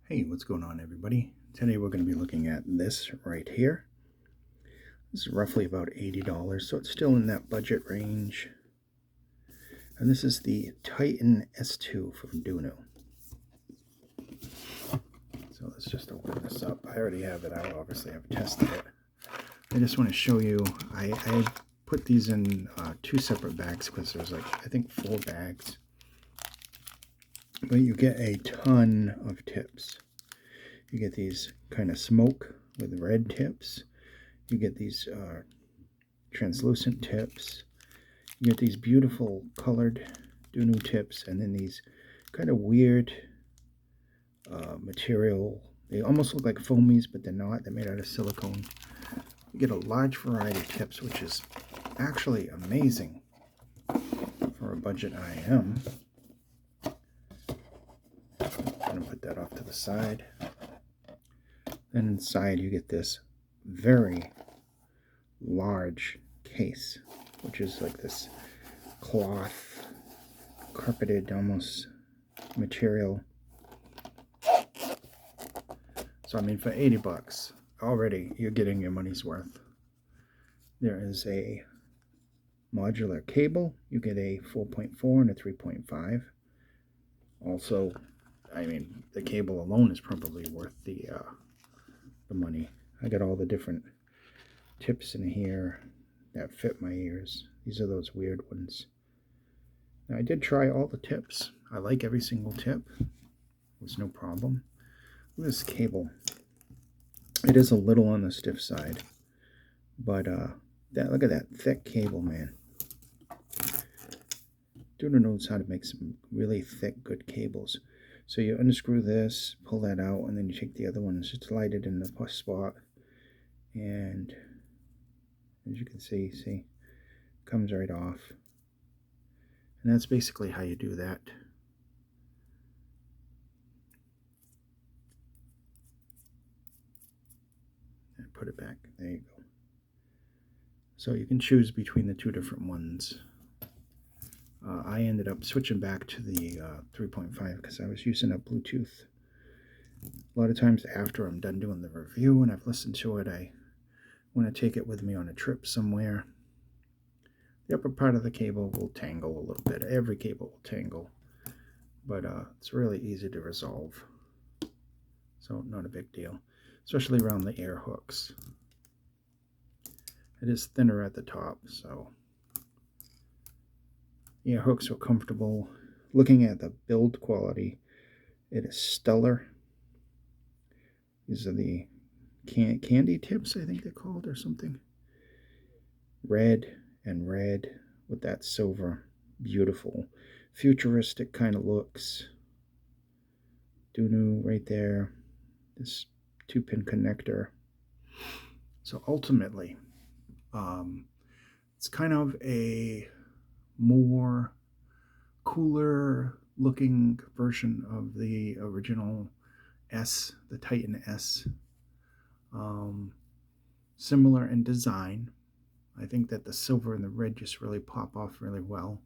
Hey, what's going on, everybody? Today we're going to be looking at this right here. This is roughly about $80, so it's still in that budget range. And this is the Titan S2 from DUNU. So let's just open this up. I already have it out, obviously I've tested it. I just want to show you, I put these in two separate bags because there's like, I think 4 bags. But you get a ton of tips. You get these kind of smoke with red tips. You get these translucent tips. You get these beautiful colored DUNU tips, and then these kind of weird material. They almost look like foamies, but they're not. They're made out of silicone. You get a large variety of tips, which is actually amazing for a budget IM. I'm going to put that off to the side. Then inside you get this very large case, which is like this cloth, carpeted almost material. So I mean, for 80 bucks, already you're getting your money's worth. There is a modular cable. You get a 4.4 and a 3.5. Also, I mean, the cable alone is probably worth the money. I got all the different tips in here that fit my ears. These are those weird ones. Now, I did try all the tips. I like every single tip. There's no problem. Look at this cable. It is a little on the stiff side, but look at that thick cable, man. DUNU knows how to make some really thick, good cables. So you unscrew this, pull that out, and then you take the other one and just slide it in the spot. And as you can see, comes right off. And that's basically how you do that. And put it back. There you go. So you can choose between the two different ones. I ended up switching back to the 3.5 because I was using a Bluetooth. A lot of times after I'm done doing the review and I've listened to it, I want to take it with me on a trip somewhere. The upper part of the cable will tangle a little bit. Every cable will tangle, but it's really easy to resolve. So not a big deal, especially around the air hooks. It is thinner at the top, so air hooks are comfortable. Looking at the build quality, it is stellar. These are the candy tips, I think they're called, or something. Red and red with that silver. Beautiful. Futuristic kind of looks. DUNU right there. This 2-pin connector. So ultimately, it's kind of a more cooler looking version of the original S, the Titan S. Similar in design. I think that the silver and the red just really pop off really well.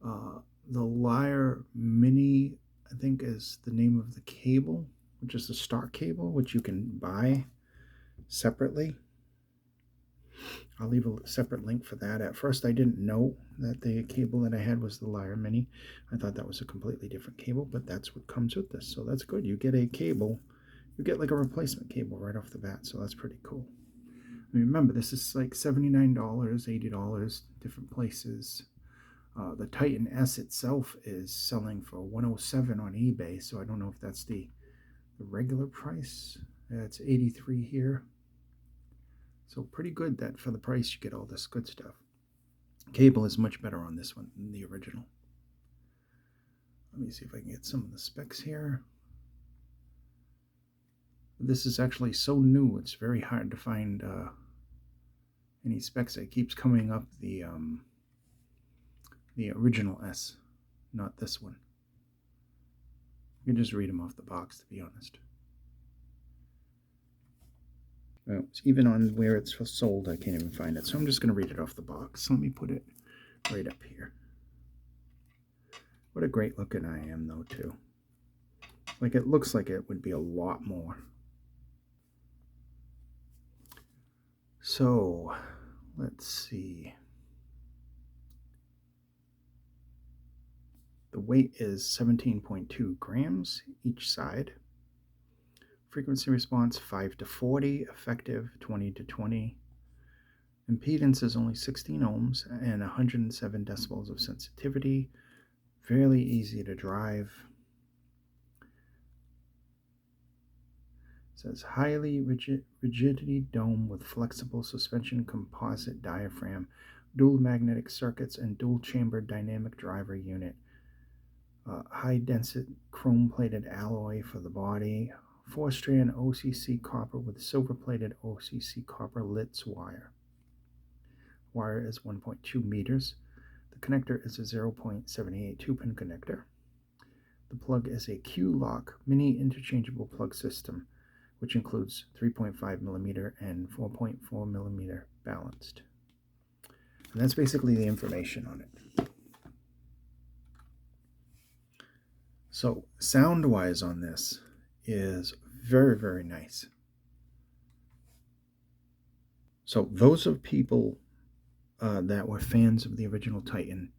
The Lyre Mini, I think, is the name of the cable, which is the stock cable, which you can buy separately. I'll leave a separate link for that. At first, I didn't know that the cable that I had was the Lyre Mini. I thought that was a completely different cable, but that's what comes with this. So that's good. You get a cable. You get like a replacement cable right off the bat. So that's pretty cool. I mean, remember, this is like $79, $80, different places. The Titan S itself is selling for $107 on eBay. So I don't know if that's the regular price. It's $83 here. So pretty good that for the price you get all this good stuff. Cable is much better on this one than the original. Let me see if I can get some of the specs here. This is actually so new, it's very hard to find any specs. It keeps coming up the original S, not this one. You can just read them off the box, to be honest. Well, even on where it's sold, I can't even find it. So I'm just going to read it off the box. Let me put it right up here. What a great looking IM, though, too. Like it looks like it would be a lot more. So let's see. The weight is 17.2 grams each side. Frequency response 5 to 40, effective 20 to 20. Impedance is only 16 ohms and 107 decibels of sensitivity. Fairly easy to drive. It says highly rigidity dome with flexible suspension composite diaphragm, dual magnetic circuits, and dual chamber dynamic driver unit. High density chrome plated alloy for the body. 4-strand OCC copper with silver plated OCC copper Litz wire. Wire is 1.2 meters. The connector is a 0.782 pin connector. The plug is a Q-lock mini interchangeable plug system, which includes 3.5 millimeter and 4.4 millimeter balanced. And that's basically the information on it. So sound-wise on this is very, very nice. So those of people that were fans of the original Titan,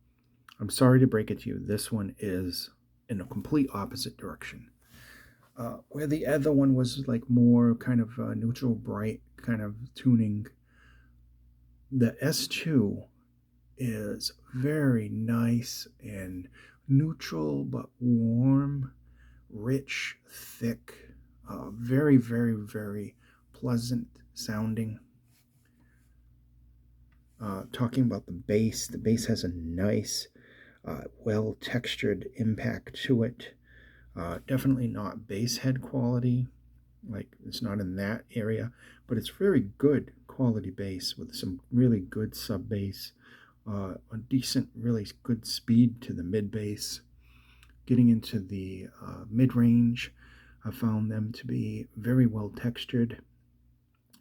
I'm sorry to break it to you, this one is in a complete opposite direction. Where the other one was like more kind of neutral, bright kind of tuning, the S2 is very nice and neutral but warm, rich, thick, very, very, very pleasant sounding. Talking about the bass has a nice, well textured impact to it. Definitely not bass head quality, like it's not in that area, but it's very good quality bass with some really good sub bass, a decent, really good speed to the mid bass. Getting into the mid range, I found them to be very well textured.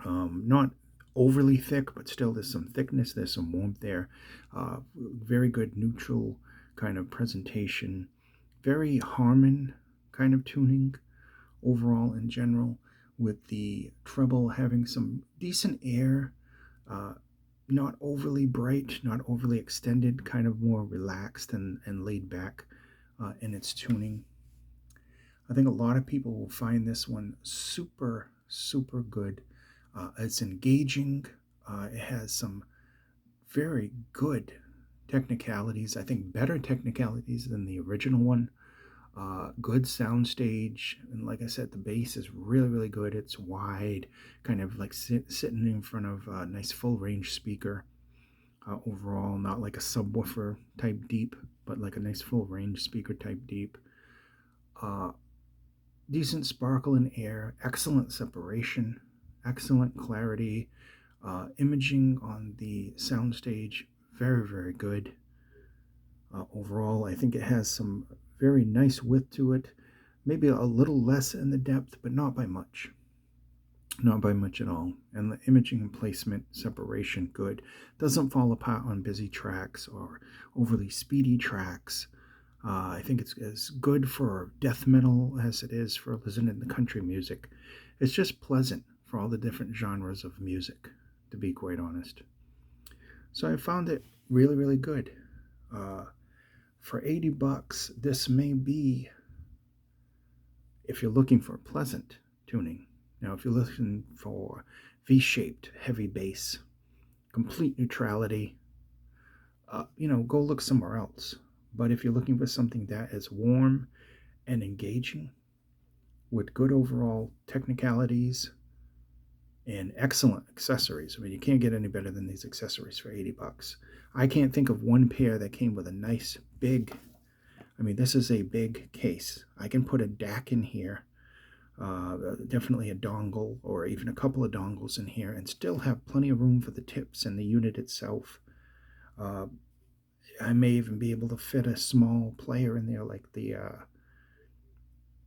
Not overly thick, but still there's some thickness, there's some warmth there. Very good neutral kind of presentation. Very Harman kind of tuning overall in general, with the treble having some decent air, not overly bright, not overly extended, kind of more relaxed and laid back in its tuning. I think a lot of people will find this one super, super good. It's engaging. It has some very good technicalities. I think better technicalities than the original one. Good soundstage, and like I said, the bass is really, really good. It's wide, kind of like sitting in front of a nice full range speaker. Overall, not like a subwoofer type deep, but like a nice full range speaker type deep. Uh, Decent sparkle in air, excellent separation, excellent clarity. Imaging on the soundstage, very, very good. Overall, I think it has some very nice width to it. Maybe a little less in the depth, but not by much. Not by much at all. And the imaging and placement separation, good. Doesn't fall apart on busy tracks or overly speedy tracks. I think it's as good for death metal as it is for listening to country music. It's just pleasant for all the different genres of music, to be quite honest. So I found it really, really good. Uh, for $80, this may be, if you're looking for pleasant tuning. Now, if you're looking for V-shaped heavy bass, complete neutrality, go look somewhere else. But if you're looking for something that is warm and engaging with good overall technicalities and excellent accessories, I mean, you can't get any better than these accessories for $80. I can't think of one pair that came with a nice big, I mean, this is a big case. I can put a DAC in here, definitely a dongle or even a couple of dongles in here, and still have plenty of room for the tips and the unit itself. Uh, I may even be able to fit a small player in there, like the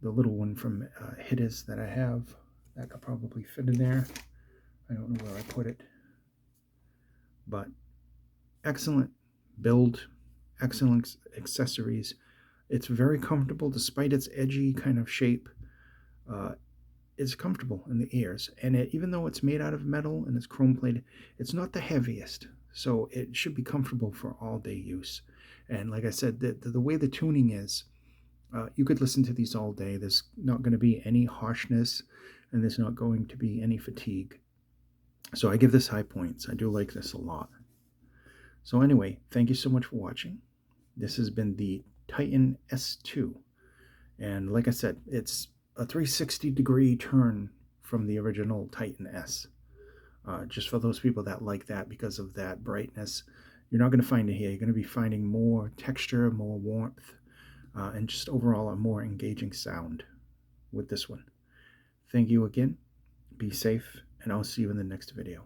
little one from Hittis that I have. That could probably fit in there. I don't know where I put it, but excellent build, excellent accessories. It's very comfortable despite its edgy kind of shape. Uh, it's comfortable in the ears, and even though it's made out of metal and it's chrome plated, it's not the heaviest, so it should be comfortable for all day use. And like I said, the way the tuning is, you could listen to these all day. There's not going to be any harshness, and there's not going to be any fatigue. So I give this high points. I do like this a lot. So anyway, thank you so much for watching. This has been the Titan S2. And like I said, it's a 360-degree turn from the original Titan S. Just for those people that like that because of that brightness, you're not going to find it here. You're going to be finding more texture, more warmth, and just overall a more engaging sound with this one. Thank you again. Be safe, and I'll see you in the next video.